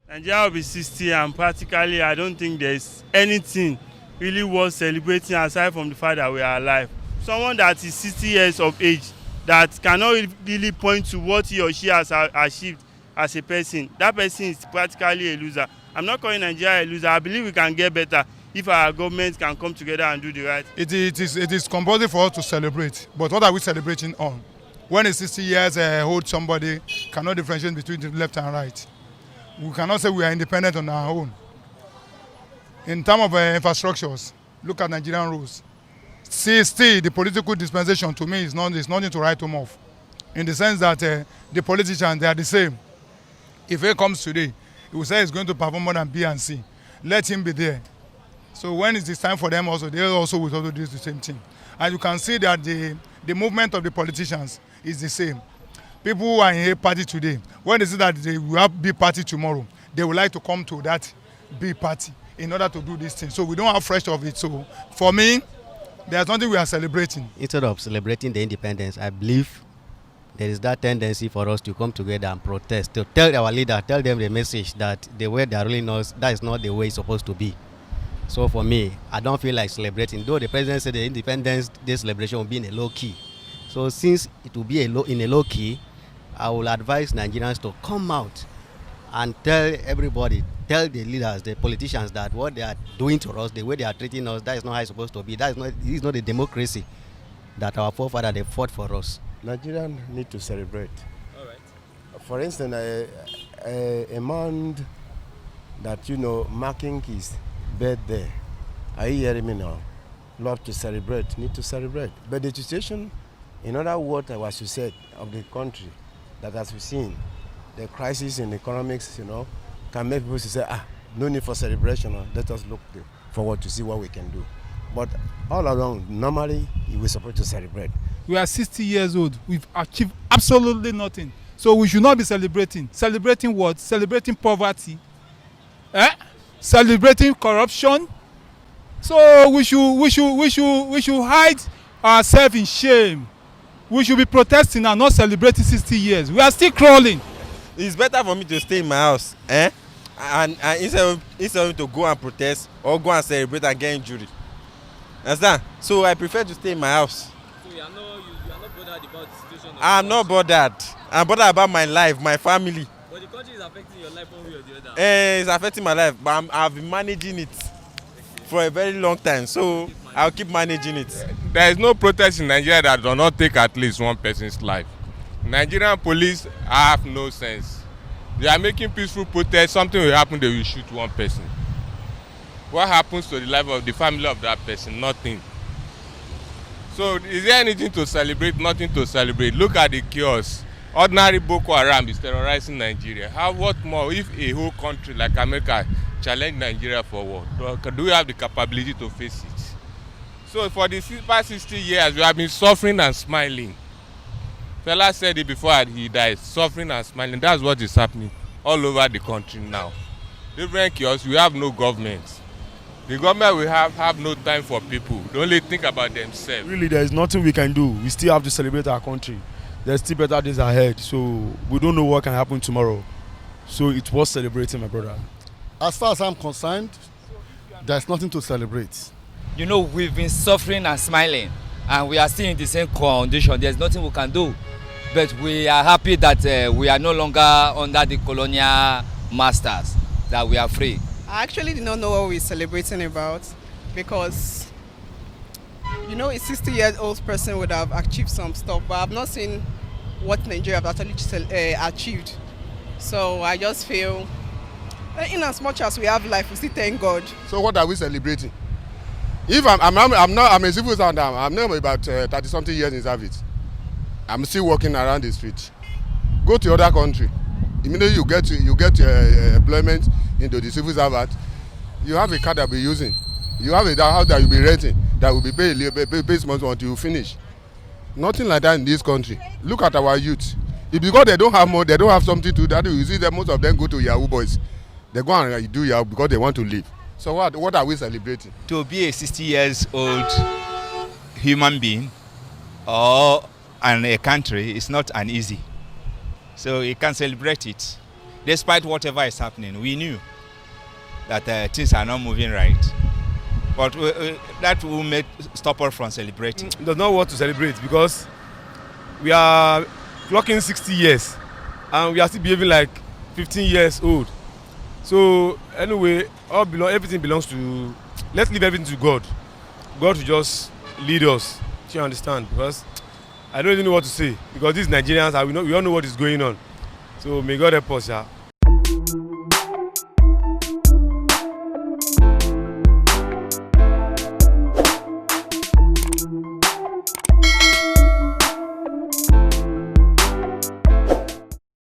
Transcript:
Nigeria will be 60 and practically I don't think there's anything really worth celebrating aside from the fact that we are alive. Someone that is 60 years of age that cannot really point to what he or she has achieved as a person, that person is practically a loser. I'm not calling Nigeria a loser. I believe we can get better if our government can come together and do the right. It is compulsory for us to celebrate, but what are we celebrating on? When a 60 years old somebody cannot differentiate between the left and right, we cannot say we are independent on our own. In terms of infrastructures, look at Nigerian roads. Still, the political dispensation to me is nothing to write home off. In the sense that the politicians, they are the same. If he comes today, he will say he's going to perform more than B and C. Let him be there. So when it is time for them also, they also will also do the same thing. And you can see that the movement of the politicians is the same. People who are in A party today, when they see that they will have B party tomorrow, they would like to come to that B party in order to do this thing. So we don't have fresh of it. So for me, there's nothing we are celebrating. Instead of celebrating the independence, I believe there is that tendency for us to come together and protest, to tell our leader, tell them the message that the way they are ruling us, that is not the way it's supposed to be. So for me, I don't feel like celebrating, though the president said the Independence Day celebration will be in a low key. So since it will be in a low key, I will advise Nigerians to come out and tell everybody, tell the leaders, the politicians that what they are doing to us, the way they are treating us, that is not how it's supposed to be. This is not the democracy that our forefathers they fought for us. Nigerians need to celebrate. All right. For instance, a man that marking his birthday. Are you hearing me now? Love to celebrate, need to celebrate. But the situation, in other words, as you said, of the country, that as we've seen, the crisis in economics, can make people say, no need for celebration. Let us look forward to see what we can do. But all along, normally, we're supposed to celebrate. We are 60 years old. We've achieved absolutely nothing. So we should not be celebrating. Celebrating what? Celebrating poverty. Celebrating corruption. So we should hide ourselves in shame. We should be protesting and not celebrating 60 years. We are still crawling. It's better for me to stay in my house, and instead of to go and protest or go and celebrate and get injury. Understand? So I prefer to stay in my house. So you are not bothered about the situation? I'm not bothered. I'm bothered about my life, my family. But the country is affecting your life one way or the other. It's affecting my life, but I've been managing it for a very long time. So I'll keep managing it. There is no protest in Nigeria that does not take at least one person's life. Nigerian police have no sense. They are making peaceful protests. Something will happen, they will shoot one person. What happens to the life of the family of that person? Nothing. So is there anything to celebrate? Nothing to celebrate. Look at the chaos. Ordinary Boko Haram is terrorizing Nigeria. What more if a whole country like America challenge Nigeria for war? Do we have the capability to face it? So for the past 60 years, we have been suffering and smiling. Fela said it before he died, suffering and smiling. That's what is happening all over the country now. Different chaos, we have no government. The government we have no time for people. They only think about themselves. Really, there is nothing we can do. We still have to celebrate our country. There's still better days ahead, so we don't know what can happen tomorrow. So it's worth celebrating, my brother. As far as I'm concerned, there's nothing to celebrate. We've been suffering and smiling, and we are still in the same condition. There's nothing we can do. But we are happy that we are no longer under the colonial masters, that we are free. I actually did not know what we're celebrating about because, a 60-year-old person would have achieved some stuff, but I've not seen what Nigeria have actually achieved. So I just feel, in as much as we have life, we still thank God. So what are we celebrating? If I'm a civil servant, I'm not about 30-something years in service. I'm still walking around the street. Go to other country. Immediately you get employment into the civil servant. You have a card that you'll be using. You have a house that you'll be renting that will be paid months until you finish. Nothing like that in this country. Look at our youth. It's because they don't have more, they don't have something to do. That you see that most of them go to Yahoo boys. They go and do Yahoo because they want to live. So what are we celebrating? To be a 60 years old human being or and a country is not an easy. So you can celebrate it. despite whatever is happening, we knew that things are not moving right. But that will stop us from celebrating. There's not what to celebrate because we are clocking 60 years and we are still behaving like 15 years old. So anyway, everything belongs to, let's leave everything to God. God will just lead us. Do you understand? Because I don't even know what to say because these Nigerians, we all know what is going on. So may God help us, yeah.